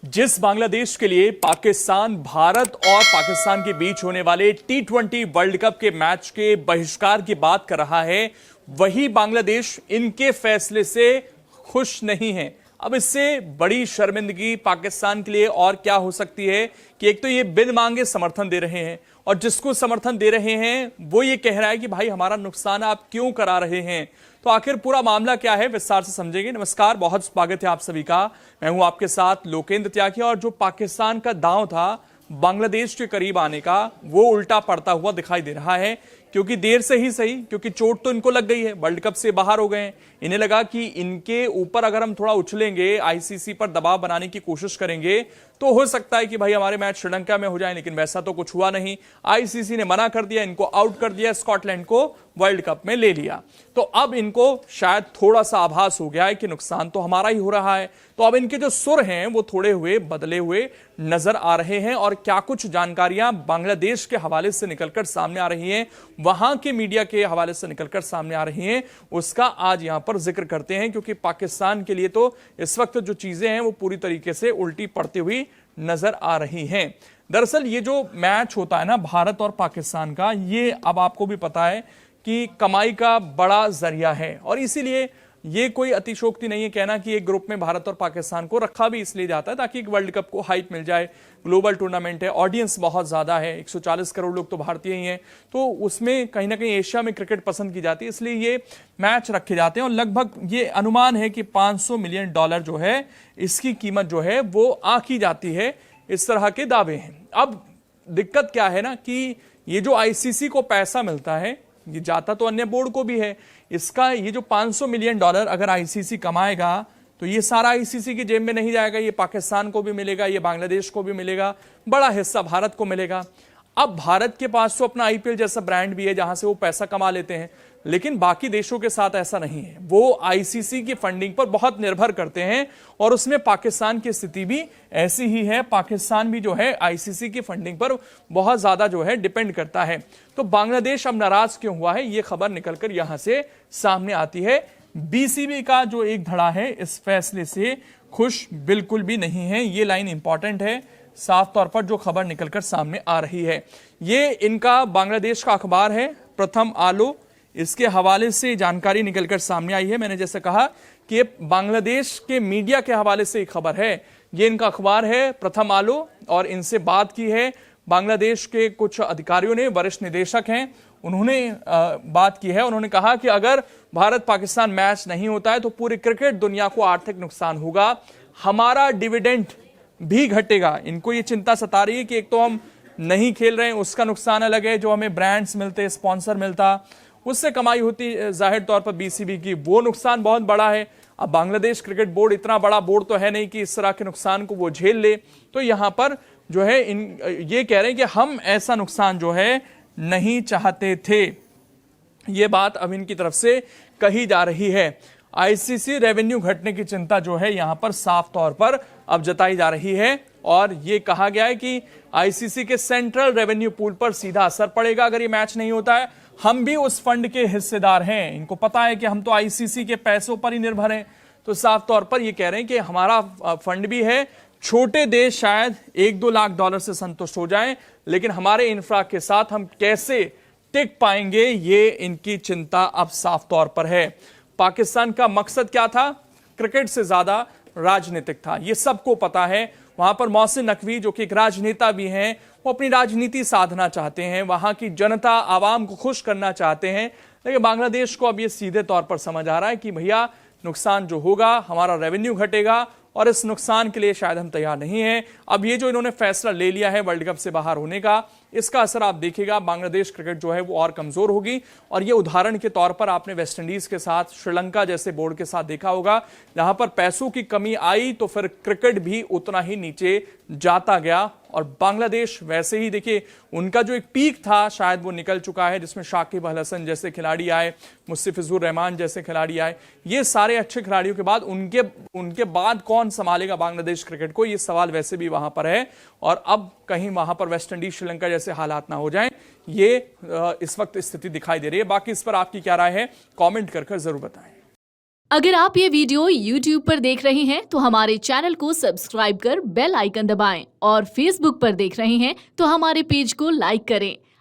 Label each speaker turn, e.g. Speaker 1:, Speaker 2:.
Speaker 1: जिस बांग्लादेश के लिए पाकिस्तान, भारत और पाकिस्तान के बीच होने वाले T20 वर्ल्ड कप के मैच के बहिष्कार की बात कर रहा है, वही बांग्लादेश इनके फैसले से खुश नहीं है। अब इससे बड़ी शर्मिंदगी पाकिस्तान के लिए और क्या हो सकती है कि एक तो ये बिन मांगे समर्थन दे रहे हैं और जिसको समर्थन दे रहे हैं वो ये कह रहा है कि भाई हमारा नुकसान आप क्यों करा रहे हैं। तो आखिर पूरा मामला क्या है, विस्तार से समझेंगे। नमस्कार, बहुत स्वागत है आप सभी का। मैं हूं आपके साथ लोकेंद्र त्यागी। और जो पाकिस्तान का दांव था बांग्लादेश के करीब आने का, वो उल्टा पड़ता हुआ दिखाई दे रहा है। क्योंकि देर से ही सही, क्योंकि चोट तो इनको लग गई है, वर्ल्ड कप से बाहर हो गए हैं। इन्हें लगा कि इनके ऊपर अगर हम थोड़ा उछलेंगे, आईसीसी पर दबाव बनाने की कोशिश करेंगे तो हो सकता है कि भाई हमारे मैच श्रीलंका में हो जाए, लेकिन वैसा तो कुछ हुआ नहीं। आईसीसी ने मना कर दिया, इनको आउट कर दिया, स्कॉटलैंड को वर्ल्ड कप में ले लिया। तो अब इनको शायद थोड़ा सा आभास हो गया है कि नुकसान तो हमारा ही हो रहा है। तो अब इनके जो सुर हैं वो थोड़े हुए बदले हुए नजर आ रहे हैं। और क्या कुछ जानकारियां बांग्लादेश के हवाले से निकलकर सामने आ रही हैं, वहां के मीडिया के हवाले से निकलकर सामने आ रही हैं, उसका आज यहां पर जिक्र करते हैं। क्योंकि पाकिस्तान के लिए तो इस वक्त जो चीजें हैं वो पूरी तरीके से उल्टी पड़ती हुई नजर आ रही हैं। दरअसल ये जो मैच होता है ना भारत और पाकिस्तान का, ये अब आपको भी पता है कि कमाई का बड़ा जरिया है। और इसीलिए ये कोई अतिशोक्ति नहीं है कहना कि एक ग्रुप में भारत और पाकिस्तान को रखा भी इसलिए जाता है ताकि एक वर्ल्ड कप को हाइप मिल जाए। ग्लोबल टूर्नामेंट है, ऑडियंस बहुत ज्यादा है, 140 करोड़ लोग तो भारतीय ही हैं। तो उसमें कहीं ना कहीं एशिया में क्रिकेट पसंद की जाती है, इसलिए ये मैच रखे जाते हैं। और लगभग ये अनुमान है कि $500 मिलियन जो है इसकी कीमत जो है वो आंकी जाती है। इस तरह के दावे हैं। अब दिक्कत क्या है ना कि ये जो आईसीसी को पैसा मिलता है, ये जाता तो अन्य बोर्ड को भी है। इसका ये जो $500 मिलियन अगर आईसीसी कमाएगा तो ये सारा आईसीसी की जेब में नहीं जाएगा, ये पाकिस्तान को भी मिलेगा, ये बांग्लादेश को भी मिलेगा, बड़ा हिस्सा भारत को मिलेगा। अब भारत के पास तो अपना आईपीएल जैसा ब्रांड भी है जहां से वो पैसा कमा लेते हैं, लेकिन बाकी देशों के साथ ऐसा नहीं है। वो आईसीसी की फंडिंग पर बहुत निर्भर करते हैं और उसमें पाकिस्तान की स्थिति भी ऐसी ही है। पाकिस्तान भी जो है आईसीसी की फंडिंग पर बहुत ज्यादा जो है डिपेंड करता है। तो बांग्लादेश अब नाराज क्यों हुआ है, ये खबर निकलकर यहां से सामने आती है। बीसीबी का जो एक धड़ा है इस फैसले से खुश बिल्कुल भी नहीं है। ये लाइन इंपॉर्टेंट है, साफ तौर पर जो खबर निकलकर सामने आ रही है। ये इनका बांग्लादेश का अखबार है प्रथम आलो, इसके हवाले से जानकारी निकलकर सामने आई है। मैंने जैसे कहा कि ये बांग्लादेश के मीडिया के हवाले से एक खबर है। ये इनका अखबार है प्रथम आलो और इनसे बात की है बांग्लादेश के कुछ अधिकारियों ने, वरिष्ठ निदेशक हैं, उन्होंने बात की है। उन्होंने कहा कि अगर भारत पाकिस्तान मैच नहीं होता है तो पूरी क्रिकेट दुनिया को आर्थिक नुकसान होगा, हमारा डिविडेंड भी घटेगा। इनको ये चिंता सता रही है कि एक तो हम नहीं खेल रहे हैं, उसका नुकसान अलग है, जो हमें ब्रांड्स मिलते, स्पॉन्सर मिलता, उससे कमाई होती जाहिर तौर पर बीसीबी की, वो नुकसान बहुत बड़ा है। अब बांग्लादेश क्रिकेट बोर्ड इतना बड़ा बोर्ड तो है नहीं कि इस तरह के नुकसान को वो झेल ले। तो यहां पर जो है ये कह रहे हैं कि हम ऐसा नुकसान जो है नहीं चाहते थे। ये बात अब इनकी तरफ से कही जा रही है। आईसीसी रेवेन्यू घटने की चिंता जो है यहां पर साफ तौर पर अब जताई जा रही है। और यह कहा गया है कि आईसीसी के सेंट्रल रेवेन्यू पूल पर सीधा असर पड़ेगा अगर ये मैच नहीं होता है। हम भी उस फंड के हिस्सेदार हैं, इनको पता है कि हम तो आईसीसी के पैसों पर ही निर्भर हैं। तो साफ तौर पर ये कह रहे हैं कि हमारा फंड भी है। छोटे देश शायद $1-2 लाख से संतुष्ट हो जाएं, लेकिन हमारे इंफ्रा के साथ हम कैसे टिक पाएंगे, ये इनकी चिंता अब साफ तौर पर है। पाकिस्तान का मकसद क्या था? क्रिकेट से ज्यादा राजनीतिक था, ये सबको पता है। वहां पर मोहसिन नकवी जो कि एक राजनेता भी हैं, वो अपनी राजनीति साधना चाहते हैं, वहां की जनता आवाम को खुश करना चाहते हैं। लेकिन बांग्लादेश को अब ये सीधे तौर पर समझ आ रहा है कि भैया नुकसान जो होगा, हमारा रेवेन्यू घटेगा और इस नुकसान के लिए शायद हम तैयार नहीं हैं। अब ये जो इन्होंने फैसला ले लिया है वर्ल्ड कप से बाहर होने का, इसका असर आप देखिएगा, बांग्लादेश क्रिकेट जो है वो और कमजोर होगी। और ये उदाहरण के तौर पर आपने वेस्टइंडीज के साथ, श्रीलंका जैसे बोर्ड के साथ देखा होगा, जहां पर पैसों की कमी आई तो फिर क्रिकेट भी उतना ही नीचे जाता गया। और बांग्लादेश वैसे ही देखिए, उनका जो एक पीक था शायद वो निकल चुका है, जिसमें शाकिब अल हसन जैसे खिलाड़ी आए, मुस्तफिजुर रहमान जैसे खिलाड़ी आए। ये सारे अच्छे खिलाड़ियों के बाद उनके बाद कौन संभालेगा बांग्लादेश क्रिकेट को, ये सवाल वैसे भी वहां पर है। और अब कहीं वहां पर वेस्टइंडीज श्रीलंका जैसे हालात ना हो जाएं, ये इस वक्त स्थिति दिखाई दे रही है। बाकी इस पर आपकी क्या राय है, कमेंट कर जरूर बताएं।
Speaker 2: अगर आप ये वीडियो YouTube पर देख रहे हैं तो हमारे चैनल को सब्सक्राइब कर बेल आइकन दबाएं और Facebook पर देख रहे हैं तो हमारे पेज को लाइक करें।